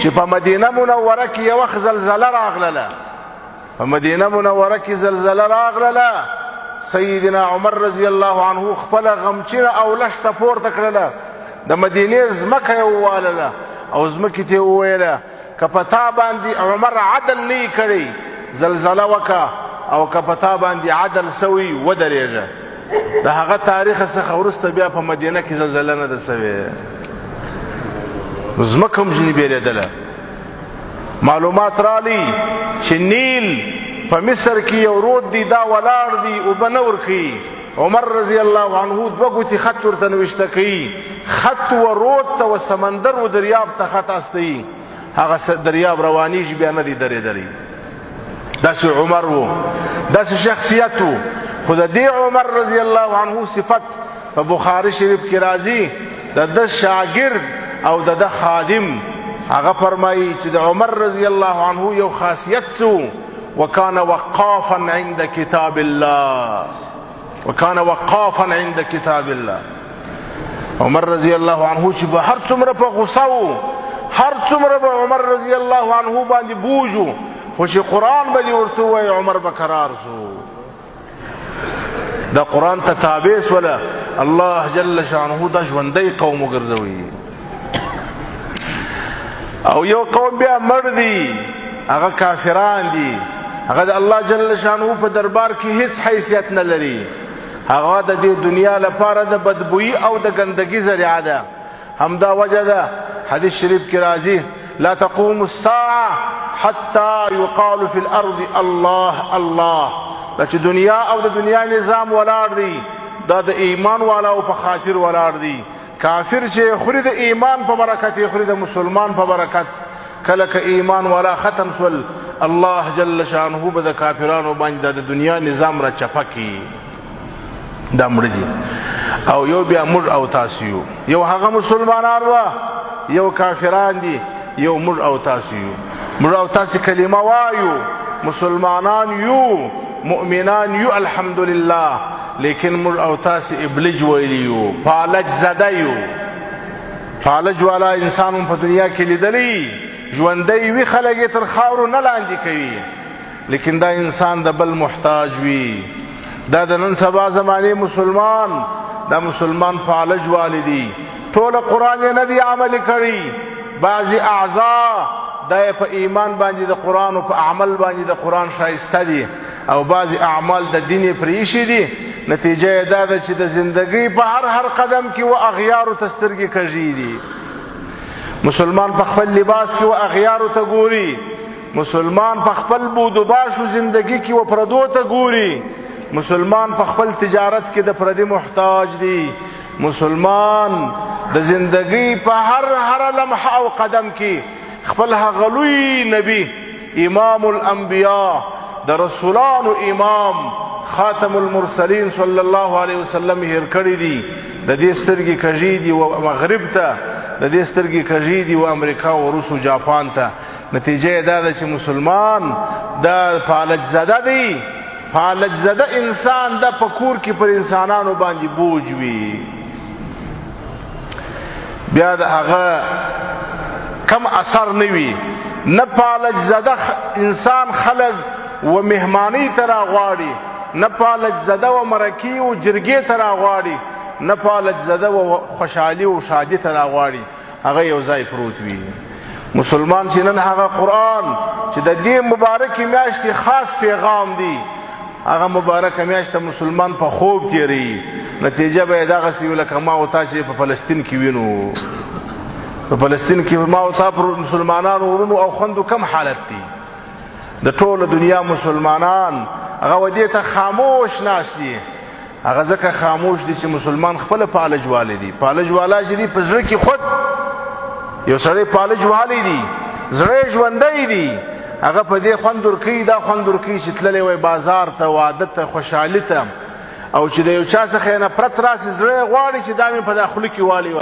چې په مدینه منوره کې یو وخت زلزله راغله، په مدینه منوره کې زلزله راغله، سیدنا عمر رضی الله عنه خپل غمچینه او لشته پورته کړله، د مدینې ځمکه یې ووالله او ځمکې ته یې وویله که په تا باندې عمر عدل نه کړی زلزله وکړه، او که په تا باندې عدل سوی ودرېږه. د هغه تاریخ څخه وروسته بیا په مدینه کې زلزله نه ده سوې، ځمکه هم ځینې بېلېدله. معلومات رالی چې نیل په مصر کې یو رود دی، دا ولاړ دی، اوبه نه ورکوي. عمر رضی الله عنه دوه ګوتې خط ورته نوشته کوي، خط و رود ته و سمندر و دریاب ته خط استوي، هغه دریاب روانیږي بیا نه دی درېدلی. داسې عمر و، داسې شخصیت و. خو د دې عمر رضی الله عنه صفت په بخاري شریف کې راځي، د ده شاګرد او د ده خادم هغه فرمایي چې د عمر رضی الله عنه یو خاصیت څه وكان وقافا عند كتاب الله، وكان وقافا عند كتاب الله. عمر رضی الله عنه چې به هر څومره په غصه و، هر څومره به عمر رضی الله عنه باندې بوج و، خو چې قرآن به دې ورته ووایي عمر به کرار سو، دا قرآن ته تابع سوله. الله جل شانه دا ژوندی قوم وګرځوي. او یو قوم بیا مړ دي، هغه کافران دي، هغه د الله جل شانه په دربار کې هیڅ حیثیت نه لري، هغه د دې دنیا لپاره د بدبویي او د ګندګي ذریعه ده. همدا وجه ده حدیث شریف کې راځي لا تقوم الساعه حتى يقال في الارض الله الله. دا چې دنیا او د دنیا نظام ولاړ دی، دا د ایمان والاو په خاطر ولاړ دی. کافر چې خوري د ایمان په برکت، خوري د مسلمان په برکت. کله که ایمان والا ختم سول، الله جل شانه به د کافرانو باندې د دنیا نظام را چپه کړي. دا مړه دي. او یو بیا موږ او تاسو یو، یو هغه مسلمانان وه، یو کافران دي، یو موږ او تاسو یو. موږ او تاسو کلمه وایو، مسلمانان یو، مؤمنان یو الحمدلله، لیکن موږ او تاسو ابلج ویلی یو، فالج زده یو. فالج والا انسان هم په دنیا کې لیدلی، ژوندی وي خلک یې تر خاورو نه لاندې کوي، لیکن دا انسان د بل محتاج وي. دا د نن سبا زمانې مسلمان، دا مسلمان فالج والی دي. ټول قرآن یې نه دی عمل کړي، بعضې اعضا دا یې په ایمان باندې د قرآن او په عمل باندې د قرآن شایسته دي، او بعضې اعمال د دین یې پرېښي دي. نتیجه یې دا ده چې د زندګۍ په هر قدم کې و اغیارو ته سترګې کږي دي. مسلمان په خپل لباس کې و اغیارو ته ګوري، مسلمان په خپل بود و باش و زندگی کې و پردو ته ګوري، مسلمان په خپل تجارت کې د پردي محتاج دی. مسلمان د زندگی په هر لمحه او قدم کې خپل هغه لوی نبی امام الانبیاء، د رسولانو امام، خاتم المرسلین صلی الله علیه وسلم هیر کړی دي. د دې سترګې کږي دي و مغرب ته، د دې سترګې کږي دي و امریکا و روس و جاپان ته. نتیجه دا ده چې مسلمان دا فالج زده دی، فالج زده انسان دا په کور کې پر انسانانو باندې بوج وي. بیا د هغه کم اثر نه وي. نه فالج زده انسان خلق و مهمانی ته راغواړي، نه فالج زده و مرکې و جرګې ته راغواړي، نه فالج زده و خوشحالي و شادي ته راغواړي. هغه یو ځای پروت وي. مسلمان چې نن هغه قرآن چې د دې مبارکې میاشتې خاص پیغام دی، هغه مبارکه میاشت مسلمان په خوب تیری، نتیجه به یې دغسې وي لکه ما او تا چې په فلسطین کې وینو. په فلسطین کې ما او تا پر مسلمانانو ورونو او خوندو کم حالت دی. د ټوله دنیا مسلمانان هغه دې ته خاموش ناست دي. هغه ځکه خاموش دي چې مسلمان خپله فالج والی دي. فالج والا چې دي په زړه کې خود یو سړی فالج والی دي، زړه ژوندی دي، هغه په دې خوند ورکوي، دا خوند ورکوي چې تللی وای بازار ته، واده ته، خوشحالي ته، او چې د یو چا څخه یې نفرت راسي زړه یې غواړي چې دا مې په دا خوله کې والی وای.